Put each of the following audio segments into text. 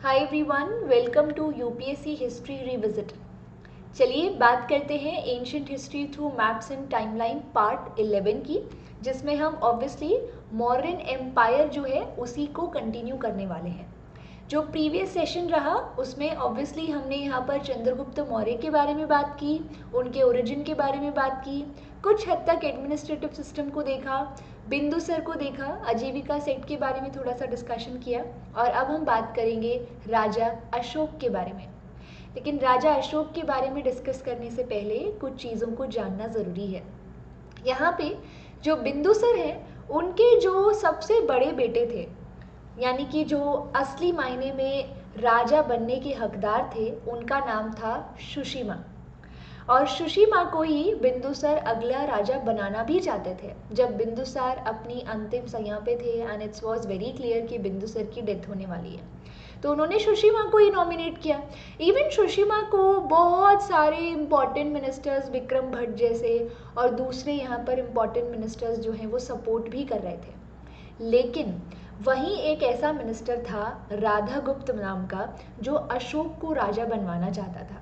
Hi everyone, welcome to UPSC history revisit. चलिए बात करते हैं ancient history through maps and timeline part 11 की, जिसमें हम ऑब्वियसली मौर्यन एम्पायर जो है उसी को कंटिन्यू करने वाले हैं। जो प्रीवियस सेशन रहा उसमें ऑब्वियसली हमने यहाँ पर चंद्रगुप्त मौर्य के बारे में बात की, उनके ओरिजिन के बारे में बात की, कुछ हद तक एडमिनिस्ट्रेटिव सिस्टम को देखा, बिंदुसर को देखा, आजीविका सेट के बारे में थोड़ा सा डिस्कशन किया और अब हम बात करेंगे राजा अशोक के बारे में। लेकिन राजा अशोक के बारे में डिस्कस करने से पहले कुछ चीज़ों को जानना ज़रूरी है। यहाँ पे जो बिंदुसर हैं उनके जो सबसे बड़े बेटे थे, यानी कि जो असली मायने में राजा बनने के हकदार थे, उनका नाम था सुशीमा। और सुशीमा को ही बिंदुसार अगला राजा बनाना भी चाहते थे। जब बिंदुसार अपनी अंतिम सैया पे थे and it's was very clear कि बिंदुसार की डेथ होने वाली है, तो उन्होंने सुशीमा को ही नॉमिनेट किया। इवन सुशीमा को बहुत सारे इम्पॉर्टेंट मिनिस्टर्स, विक्रम भट्ट जैसे और दूसरे यहाँ पर इम्पॉर्टेंट मिनिस्टर्स जो हैं वो सपोर्ट भी कर रहे थे। लेकिन वहीं एक ऐसा मिनिस्टर था राधागुप्त नाम का, जो अशोक को राजा बनवाना चाहता था।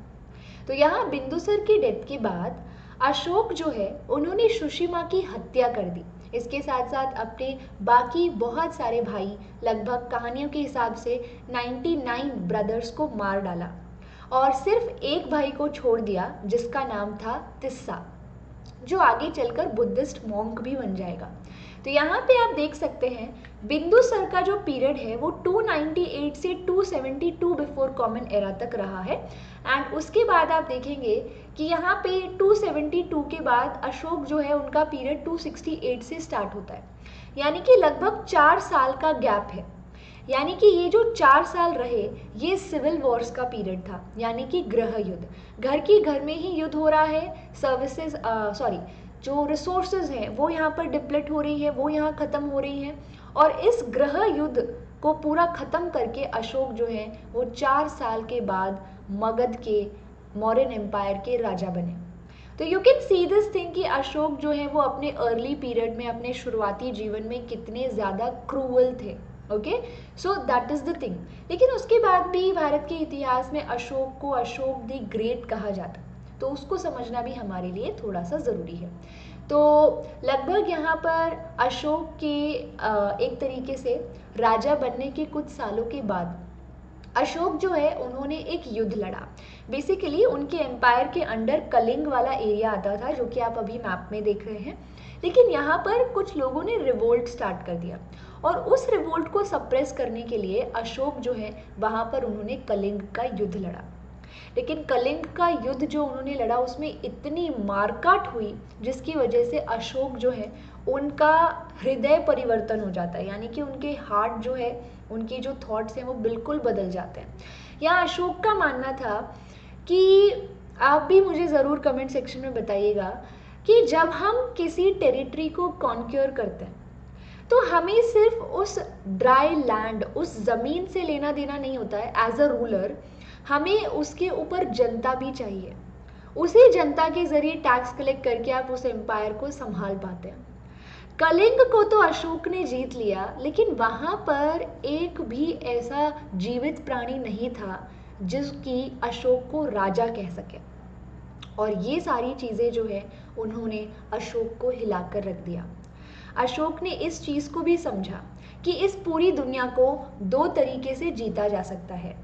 तो यहाँ बिंदुसर की डेथ के बाद अशोक जो है उन्होंने सुशीमा की हत्या कर दी। इसके साथ साथ अपने बाकी बहुत सारे भाई, लगभग कहानियों के हिसाब से 99 ब्रदर्स को मार डाला और सिर्फ एक भाई को छोड़ दिया जिसका नाम था तिस्सा, जो आगे चलकर बुद्धिस्ट मॉन्क भी बन जाएगा। तो यहाँ पे आप देख सकते हैं बिंदुसर का जो पीरियड है वो 298 से 272 बिफोर कॉमन एरा तक रहा है। एंड उसके बाद आप देखेंगे कि यहाँ पे 272 के बाद अशोक जो है उनका पीरियड 268 से स्टार्ट होता है, यानी कि लगभग 4 साल का गैप है। यानी कि ये जो 4 साल रहे ये सिविल वॉर्स का पीरियड था, यानी कि गृह युद्ध। घर की घर में ही युद्ध हो रहा है, सर्विसेज जो रिसोर्सेज हैं वो यहाँ पर डिप्लेट हो रही है, वो यहाँ ख़त्म हो रही हैं। और इस गृह युद्ध को पूरा ख़त्म करके अशोक जो है वो 4 साल के बाद मगध के मौर्यन एम्पायर के राजा बने। तो you can see this thing कि अशोक जो है वो अपने अर्ली पीरियड में, अपने शुरुआती जीवन में कितने ज़्यादा क्रूअल थे। Okay, so that is the thing. लेकिन उसके बाद भी भारत के इतिहास में अशोक को अशोक द ग्रेट कहा जाता, तो उसको समझना भी हमारे लिए थोड़ा सा ज़रूरी है। तो लगभग यहाँ पर अशोक के एक तरीके से राजा बनने के कुछ सालों के बाद अशोक जो है उन्होंने एक युद्ध लड़ा। बेसिकली उनके एम्पायर के अंडर कलिंग वाला एरिया आता था, जो कि आप अभी मैप में देख रहे हैं। लेकिन यहाँ पर कुछ लोगों ने रिवोल्ट स्टार्ट कर दिया और उस रिवोल्ट को सप्रेस करने के लिए अशोक जो है वहाँ पर उन्होंने कलिंग का युद्ध लड़ा। लेकिन कलिंग का युद्ध जो उन्होंने लड़ा उसमें इतनी मारकाट हुई जिसकी वजह से अशोक जो है उनका हृदय परिवर्तन हो जाता है, यानी कि उनके हार्ट जो है, उनके जो थॉट्स हैं वो बिल्कुल बदल जाते हैं। यहाँ अशोक का मानना था कि आप भी मुझे ज़रूर कमेंट सेक्शन में बताइएगा कि जब हम किसी टेरिटरी को कॉन्क्योर करते हैं तो हमें सिर्फ उस ड्राई लैंड, उस ज़मीन से लेना देना नहीं होता है। एज अ रूलर हमें उसके ऊपर जनता भी चाहिए। उसी जनता के ज़रिए टैक्स कलेक्ट करके आप उस एम्पायर को संभाल पाते हैं। कलिंग को तो अशोक ने जीत लिया, लेकिन वहाँ पर एक भी ऐसा जीवित प्राणी नहीं था जिसकी अशोक को राजा कह सके। और ये सारी चीज़ें जो है उन्होंने अशोक को हिलाकर रख दिया। अशोक ने इस चीज़ को भी समझा कि इस पूरी दुनिया को 2 तरीके से जीता जा सकता है।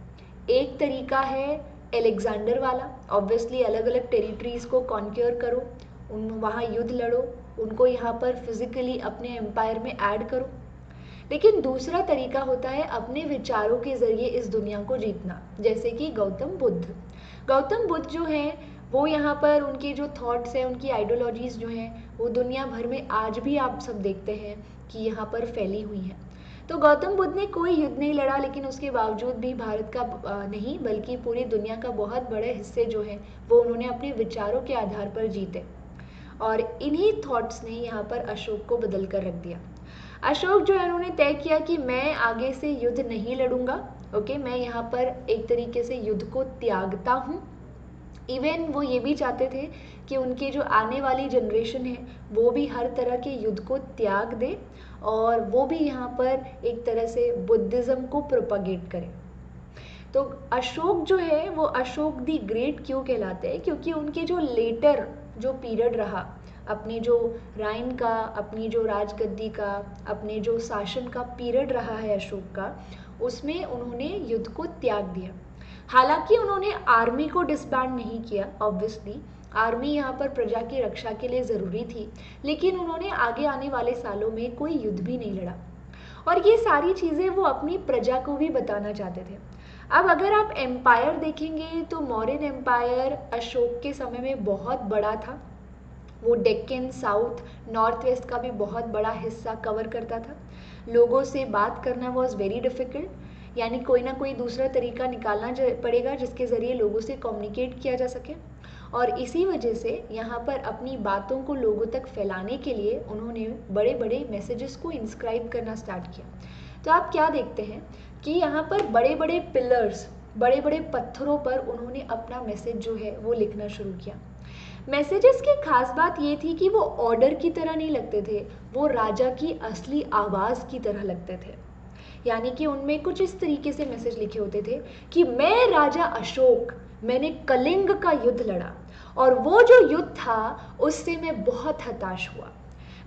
एक तरीका है एलेक्जेंडर वाला, ऑब्वियसली अलग अलग टेरिटरीज़ को कॉन्क्योर करो, वहाँ युद्ध लड़ो, उनको यहाँ पर फिजिकली अपने एम्पायर में ऐड करो। लेकिन दूसरा तरीका होता है अपने विचारों के ज़रिए इस दुनिया को जीतना, जैसे कि गौतम बुद्ध जो हैं वो यहाँ पर उनके जो थॉट्स हैं, उनकी आइडियोलॉजीज़ जो हैं वो दुनिया भर में आज भी आप सब देखते हैं कि यहाँ पर फैली हुई हैं। तो गौतम बुद्ध ने कोई युद्ध नहीं लड़ा, लेकिन उसके बावजूद भी भारत का नहीं बल्कि पूरी दुनिया का बहुत बड़े हिस्से जो हैं वो उन्होंने अपने विचारों के आधार पर जीते। और इन्हीं थॉट्स ने यहाँ पर अशोक को बदल कर रख दिया। अशोक जो है उन्होंने तय किया कि मैं आगे से युद्ध नहीं लड़ूंगा। ओके, मैं यहाँ पर एक तरीके से युद्ध को त्यागता हूँ। इवन वो ये भी चाहते थे कि उनकी जो आने वाली जनरेशन है वो भी हर तरह के युद्ध को त्याग दे और वो भी यहाँ पर एक तरह से बुद्धिज़्म को प्रोपागेट करे। तो अशोक जो है वो अशोक द ग्रेट क्यों कहलाते हैं, क्योंकि उनके जो लेटर जो पीरियड रहा, अपने जो राइन का, अपनी जो राजगद्दी का, अपने जो शासन का पीरियड रहा है अशोक का, उसमें उन्होंने युद्ध को त्याग दिया। हालांकि उन्होंने आर्मी को डिसबैंड नहीं किया, ऑब्वियसली आर्मी यहाँ पर प्रजा की रक्षा के लिए ज़रूरी थी, लेकिन उन्होंने आगे आने वाले सालों में कोई युद्ध भी नहीं लड़ा, और ये सारी चीज़ें वो अपनी प्रजा को भी बताना चाहते थे। अब अगर आप एम्पायर देखेंगे तो मौर्यन एम्पायर अशोक के समय में बहुत बड़ा था। वो डेक्कन, साउथ, नॉर्थ वेस्ट का भी बहुत बड़ा हिस्सा कवर करता था। लोगों से बात करना वॉज वेरी डिफ़िकल्ट, यानी कोई ना कोई दूसरा तरीका निकालना पड़ेगा जिसके ज़रिए लोगों से कम्युनिकेट किया जा सके, और इसी वजह से यहाँ पर अपनी बातों को लोगों तक फैलाने के लिए उन्होंने बड़े बड़े मैसेजेस को इंस्क्राइब करना स्टार्ट किया। तो आप क्या देखते हैं कि यहाँ पर बड़े बड़े पिलर्स, बड़े बड़े पत्थरों पर उन्होंने अपना मैसेज जो है वो लिखना शुरू किया। मैसेजेस की खास बात ये थी कि वो ऑर्डर की तरह नहीं लगते थे, वो राजा की असली आवाज़ की तरह लगते थे। यानी कि उनमें कुछ इस तरीके से मैसेज लिखे होते थे कि मैं राजा अशोक, मैंने कलिंग का युद्ध लड़ा, और वो जो युद्ध था उससे मैं बहुत हताश हुआ।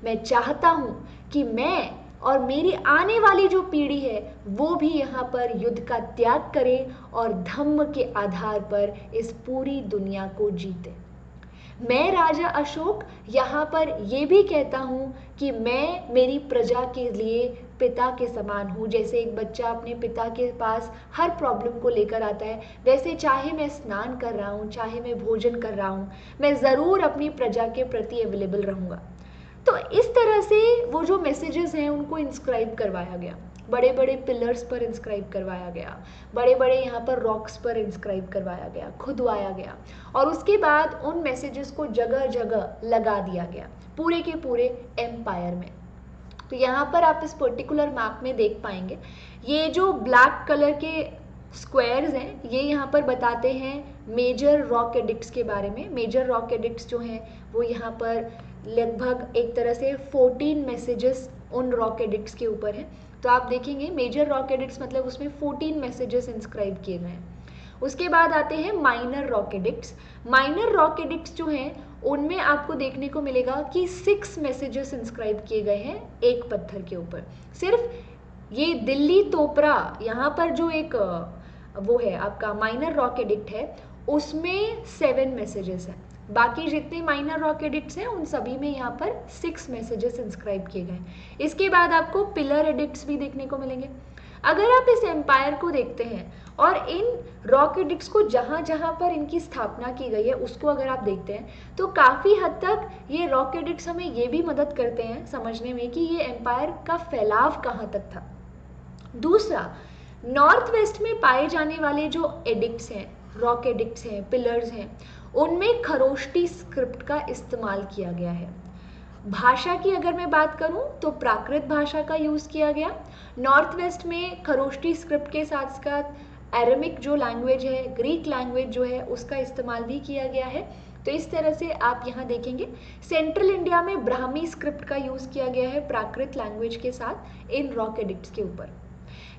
मैं चाहता हूँ कि मैं और मेरी आने वाली जो पीढ़ी है वो भी यहाँ पर युद्ध का त्याग करे और धम्म के आधार पर इस पूरी दुनिया को जीते। मैं राजा अशोक यहाँ पर ये भी कहता हूँ कि मैं मेरी प्रजा के लिए पिता के समान हूँ। जैसे एक बच्चा अपने पिता के पास हर प्रॉब्लम को लेकर आता है, वैसे चाहे मैं स्नान कर रहा हूँ, चाहे मैं भोजन कर रहा हूँ, मैं ज़रूर अपनी प्रजा के प्रति अवेलेबल रहूँगा। तो इस तरह से वो जो मैसेजेस हैं उनको इंस्क्राइब करवाया गया, बड़े बड़े पिलर्स पर इंस्क्राइब करवाया गया, बड़े बड़े यहाँ पर रॉक्स पर इंस्क्राइब करवाया गया, खुदवाया गया, और उसके बाद उन मैसेजेस को जगह जगह लगा दिया गया पूरे के पूरे एम्पायर में। तो यहाँ पर आप इस पर्टिकुलर मैप में देख पाएंगे, ये जो ब्लैक कलर के स्क्वायर्स हैं ये यहाँ पर बताते हैं मेजर रॉक एडिक्ट्स के बारे में। मेजर रॉक एडिक्ट्स जो हैं वो यहाँ पर लगभग एक तरह से 14 मैसेजेस उन रॉक एडिक्ट्स के ऊपर हैं। तो आप देखेंगे मेजर रॉक एडिक्ट्स मतलब उसमें 14 मैसेजेस इंस्क्राइब किए गए हैं। उसके बाद आते हैं minor rock addicts. Minor rock addicts जो हैं उनमें आपको देखने को मिलेगा कि 6 मैसेजेस इंस्क्राइब किए गए हैं एक पत्थर के ऊपर। सिर्फ ये दिल्ली तोपरा यहाँ पर जो एक वो है आपका माइनर रॉक एडिक्ट है उसमें 7 मैसेजेस हैं। बाकी जितने माइनर रॉक एडिक्ट्स हैं उन सभी में यहाँ पर 6 मैसेजेस इंस्क्राइब किए गए हैं। इसके बाद आपको पिलर एडिक्ट्स भी देखने को मिलेंगे। अगर आप इस एम्पायर को देखते हैं और इन रॉक एडिक्ट्स को जहाँ जहाँ पर इनकी स्थापना की गई है उसको अगर आप देखते हैं तो काफ़ी हद तक ये रॉक एडिक्ट्स हमें ये भी मदद करते हैं समझने में कि ये एम्पायर का फैलाव कहाँ तक था। दूसरा, नॉर्थ वेस्ट में पाए जाने वाले जो एडिक्ट्स हैं, रॉक एडिक्ट्स हैं, पिलर्स हैं, उनमें खरोष्टी स्क्रिप्ट का इस्तेमाल किया गया है। भाषा की अगर मैं बात करूं तो प्राकृत भाषा का यूज़ किया गया। नॉर्थ वेस्ट में खरोष्टी स्क्रिप्ट के साथ साथ एरेमिक जो लैंग्वेज है, ग्रीक लैंग्वेज जो है उसका इस्तेमाल भी किया गया है। तो इस तरह से आप यहाँ देखेंगे सेंट्रल इंडिया में ब्राह्मी स्क्रिप्ट का यूज़ किया गया है प्राकृत लैंग्वेज के साथ इन रॉक एडिक्ट्स के ऊपर।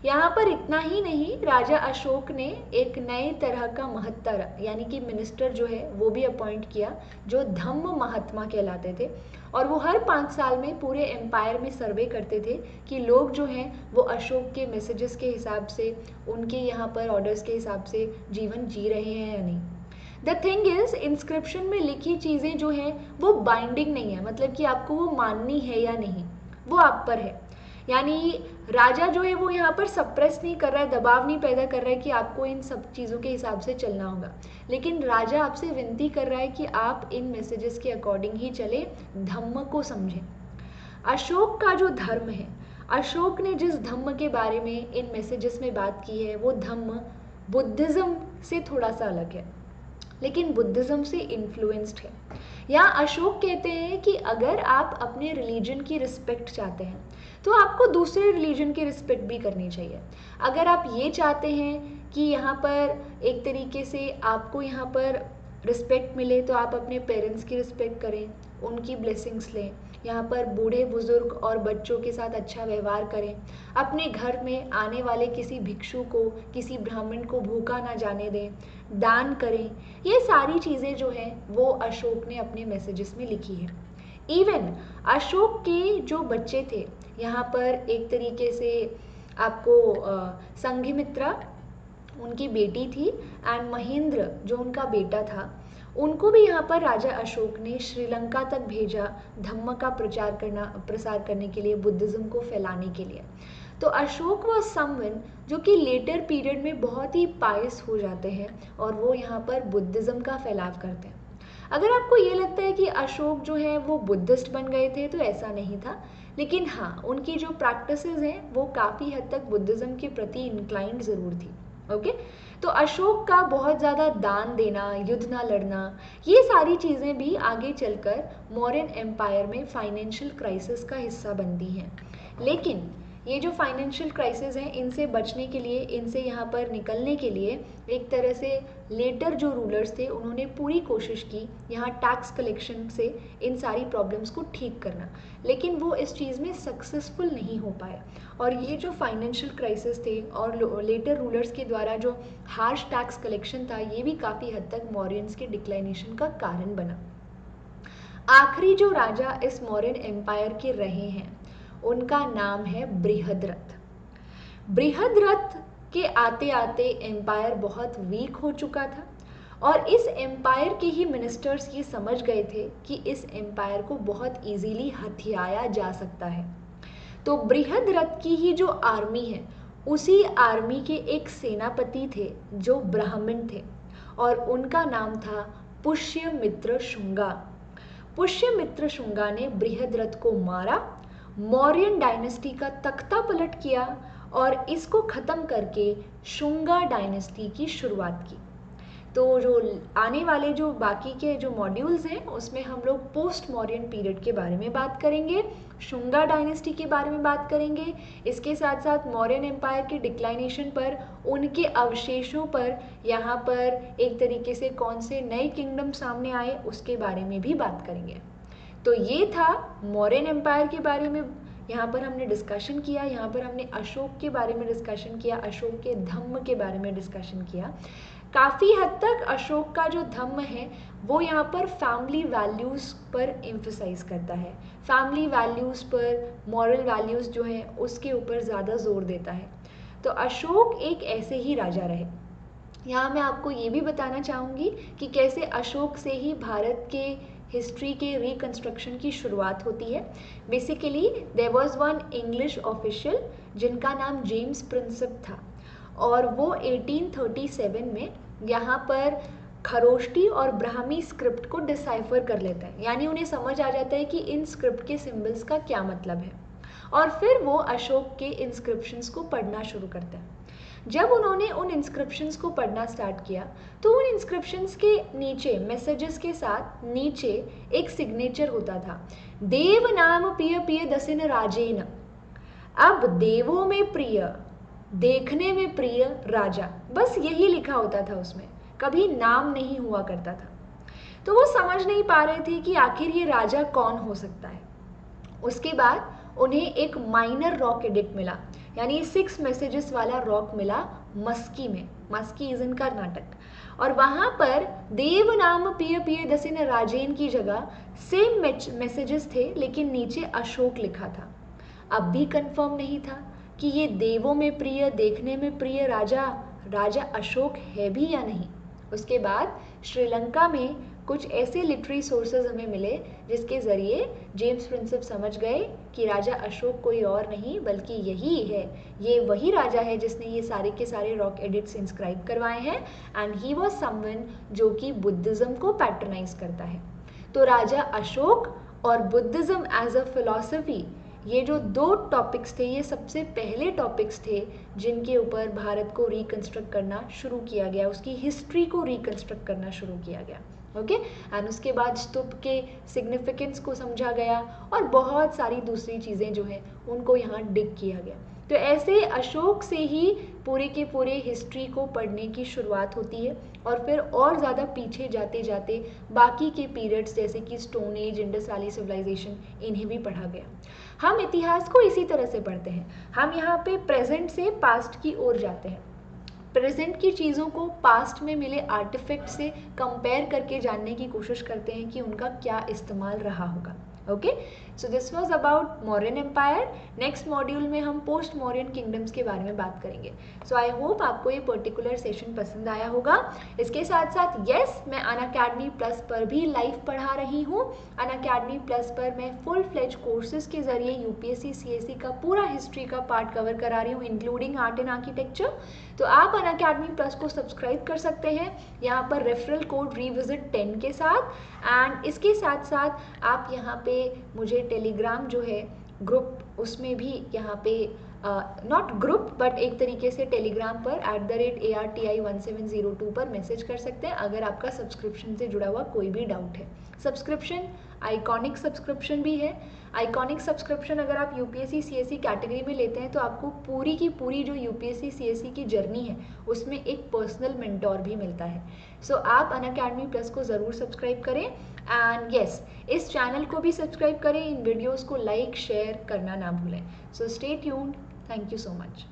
यहाँ पर इतना ही नहीं, राजा अशोक ने एक नए तरह का महत्ता यानी कि मिनिस्टर जो है वो भी अपॉइंट किया जो धम्म महात्मा कहलाते थे, और वो हर 5 साल में पूरे एम्पायर में सर्वे करते थे कि लोग जो हैं वो अशोक के मैसेजेस के हिसाब से, उनके यहाँ पर ऑर्डर्स के हिसाब से जीवन जी रहे हैं या नहीं। द थिंग इज, इंस्क्रिप्शन में लिखी चीज़ें जो हैं वो बाइंडिंग नहीं है, मतलब कि आपको वो माननी है या नहीं वो आप पर है। यानी राजा जो है वो यहाँ पर सप्रेस नहीं कर रहा है, दबाव नहीं पैदा कर रहा है कि आपको इन सब चीज़ों के हिसाब से चलना होगा, लेकिन राजा आपसे विनती कर रहा है कि आप इन मैसेजेस के अकॉर्डिंग ही चले, धम्म को समझें। अशोक का जो धर्म है, अशोक ने जिस धम्म के बारे में इन मैसेजेस में बात की है वो धम्म बुद्धिज़्म से थोड़ा सा अलग है, लेकिन बुद्धिज़्म से इन्फ्लुएंस्ड है। यहाँ अशोक कहते हैं कि अगर आप अपने रिलीजन की रिस्पेक्ट चाहते हैं तो आपको दूसरे रिलीजन की रिस्पेक्ट भी करनी चाहिए। अगर आप ये चाहते हैं कि यहाँ पर एक तरीके से आपको यहाँ पर रिस्पेक्ट मिले तो आप अपने पेरेंट्स की रिस्पेक्ट करें, उनकी ब्लेसिंग्स लें, यहाँ पर बूढ़े बुजुर्ग और बच्चों के साथ अच्छा व्यवहार करें, अपने घर में आने वाले किसी भिक्षु को, किसी ब्राह्मण को भूखा ना जाने दें, दान करें। ये सारी चीज़ें जो हैं वो अशोक ने अपने मैसेजेस में लिखी है। इवन अशोक के जो बच्चे थे, यहाँ पर एक तरीके से आपको संघमित्रा उनकी बेटी थी एंड महेंद्र जो उनका बेटा था, उनको भी यहाँ पर राजा अशोक ने श्रीलंका तक भेजा धम्म का प्रसार करने के लिए, बुद्धिज्म को फैलाने के लिए। तो अशोक वॉज समवन जो कि लेटर पीरियड में बहुत ही पायस हो जाते हैं और वो यहाँ पर बुद्धिज्म का फैलाव करते हैं। अगर आपको ये लगता है कि अशोक जो है वो बुद्धिस्ट बन गए थे, तो ऐसा नहीं था, लेकिन हाँ उनकी जो प्रैक्टिसेस हैं वो काफ़ी हद तक बुद्धिज्म के प्रति इंक्लाइंड ज़रूर थी। ओके, तो अशोक का बहुत ज़्यादा दान देना, युद्ध ना लड़ना, ये सारी चीज़ें भी आगे चलकर मौर्यन एम्पायर में फाइनेंशियल क्राइसिस का हिस्सा बनती हैं। लेकिन ये जो फाइनेंशियल क्राइसिस हैं, इनसे बचने के लिए, इनसे यहाँ पर निकलने के लिए एक तरह से लेटर जो रूलर्स थे उन्होंने पूरी कोशिश की यहाँ टैक्स कलेक्शन से इन सारी प्रॉब्लम्स को ठीक करना, लेकिन वो इस चीज़ में सक्सेसफुल नहीं हो पाए। और ये जो फाइनेंशियल क्राइसिस थे और लेटर रूलर्स के द्वारा जो हार्श टैक्स कलेक्शन था, ये भी काफ़ी हद तक मौर्यंस के डिक्लाइनेशन का कारण बना। आखिरी जो राजा इस मौर्यन एम्पायर के रहे हैं उनका नाम है बृहद्रथ। बृहद्रथ के आते आते एम्पायर बहुत वीक हो चुका था और इस एम्पायर के ही मिनिस्टर्स ये समझ गए थे कि इस एम्पायर को बहुत इजीली हथियाया जा सकता है। तो बृहद्रथ की ही जो आर्मी है, उसी आर्मी के एक सेनापति थे जो ब्राह्मण थे और उनका नाम था पुष्यमित्र शुंगा। पुष्यमित्र शुंगा ने बृहद्रथ को मारा, मौर्यन डायनेस्टी का तख्ता पलट किया और इसको ख़त्म करके शुंगा डायनेस्टी की शुरुआत की। तो जो आने वाले जो बाकी के जो मॉड्यूल्स हैं उसमें हम लोग पोस्ट मौर्यन पीरियड के बारे में बात करेंगे, शुंगा डायनेस्टी के बारे में बात करेंगे, इसके साथ साथ मौर्यन एम्पायर के डिक्लाइनेशन पर, उनके अवशेषों पर, यहाँ पर एक तरीके से कौन से नए किंगडम सामने आए उसके बारे में भी बात करेंगे। तो ये था मौर्यन एम्पायर के बारे में, यहाँ पर हमने डिस्कशन किया, यहाँ पर हमने अशोक के बारे में डिस्कशन किया, अशोक के धम्म के बारे में डिस्कशन किया। काफ़ी हद तक अशोक का जो धम्म है वो यहाँ पर फैमिली वैल्यूज़ पर एम्फसाइज करता है, फैमिली वैल्यूज़ पर, मॉरल वैल्यूज़ जो हैं उसके ऊपर ज़्यादा जोर देता है। तो अशोक एक ऐसे ही राजा रहे। यहाँ मैं आपको ये भी बताना चाहूँगी कि कैसे अशोक से ही भारत के हिस्ट्री के रिकंस्ट्रक्शन की शुरुआत होती है। Basically there was one English official जिनका नाम जेम्स प्रिंसेप था और वो 1837 में यहाँ पर खरोष्टी और ब्राह्मी स्क्रिप्ट को डिसाइफर कर लेता है, यानी उन्हें समझ आ जाता है कि इन स्क्रिप्ट के सिंबल्स का क्या मतलब है, और फिर वो अशोक के इंस्क्रिप्शंस को पढ़ना शुरू करता है। जब उन्होंने उन इंस्क्रिप्शंस को पढ़ना स्टार्ट किया तो उन इंस्क्रिप्शंस के नीचे, मैसेजेस के साथ नीचे एक सिग्नेचर होता था, देव नाम पिय पिय दसिन राजेन। अब देवों में प्रिय, देखने में प्रिय राजा, बस यही लिखा होता था उसमें, कभी नाम नहीं हुआ करता था। तो वो समझ नहीं पा रहे थे कि आखिर ये राजा कौन हो सकता है। उसके बाद उन्हें एक माइनर रॉक एडिक्ट मिला, यानी 6 मैसेजेस वाला रॉक मिला मस्की में, मस्की इज इन कर्नाटक, और वहाँ पर देव नाम पिय पिय दसिन राजेन की जगह सेम मैसेजेस थे लेकिन नीचे अशोक लिखा था। अब भी कंफर्म नहीं था कि ये देवों में प्रिय, देखने में प्रिय राजा अशोक है भी या नहीं। उसके बाद श्रीलंका में कुछ ऐसे लिटरेरी सोर्सेज हमें मिले जिसके ज़रिए जेम्स प्रिंसेप समझ गए कि राजा अशोक कोई और नहीं बल्कि यही है, ये वही राजा है जिसने ये सारे के सारे रॉक एडिट्स इंस्क्राइब करवाए हैं, एंड ही वॉज समवन जो कि बुद्धिज़्म को पैट्रनाइज करता है। तो राजा अशोक और बुद्धिज़्म एज अ फिलॉसफी, ये जो 2 टॉपिक्स थे, ये सबसे पहले टॉपिक्स थे जिनके ऊपर भारत को रिकंस्ट्रक्ट करना शुरू किया गया, उसकी हिस्ट्री को रिकंस्ट्रक्ट करना शुरू किया गया। ओके, एंड उसके बाद स्तूप के सिग्निफिकेंस को समझा गया और बहुत सारी दूसरी चीज़ें जो हैं उनको यहाँ डिग किया गया। तो ऐसे अशोक से ही पूरे के पूरे हिस्ट्री को पढ़ने की शुरुआत होती है और फिर और ज़्यादा पीछे जाते जाते बाकी के पीरियड्स जैसे कि stone age, Indus valley civilisation, इन्हें भी पढ़ा गया। हम इतिहास को इसी तरह से पढ़ते हैं, हम यहाँ पे प्रेजेंट से पास्ट की ओर जाते हैं, प्रेजेंट की चीज़ों को पास्ट में मिले आर्टिफैक्ट से कंपेयर करके जानने की कोशिश करते हैं कि उनका क्या इस्तेमाल रहा होगा। Okay, so this was about Mauryan empire. Next module में हम पोस्ट मौर्यन किंगडम्स के बारे में बात करेंगे। सो आई होप आपको ये पर्टिकुलर सेशन पसंद आया होगा। इसके साथ साथ यस, मैं अनअकैडमी प्लस पर भी लाइव पढ़ा रही हूँ। अनअकैडमी प्लस पर मैं फुल फ्लेज कोर्सेज के जरिए यूपीएससी सीएससी का पूरा हिस्ट्री का पार्ट कवर करा रही हूँ, इंक्लूडिंग आर्ट एंड आर्किटेक्चर। तो आप अनअकैडमी प्लस को सब्सक्राइब कर सकते हैं यहाँ पर रेफरल कोड रिविजिट 10 के साथ। एंड इसके साथ साथ आप यहाँ पे मुझे टेलीग्राम जो है ग्रुप, उसमें भी यहाँ पे नॉट ग्रुप बट एक तरीके से टेलीग्राम पर @ARTI1702 पर मैसेज कर सकते हैं अगर आपका सब्सक्रिप्शन से जुड़ा हुआ कोई भी डाउट है। सब्सक्रिप्शन आइकॉनिक सब्सक्रिप्शन भी है। आइकॉनिक सब्सक्रिप्शन अगर आप यूपीएससी सीएससी कैटेगरी में लेते हैं तो आपको पूरी की पूरी जो यूपीएससी सीएससी की जर्नी है उसमें एक पर्सनल मेंटोर भी मिलता है। सो आप अनअकैडमी प्लस को ज़रूर सब्सक्राइब करें। एंड यस, इस चैनल को भी सब्सक्राइब करें, इन वीडियोज़ को लाइक शेयर करना ना भूलें। So stay tuned, thank you so much.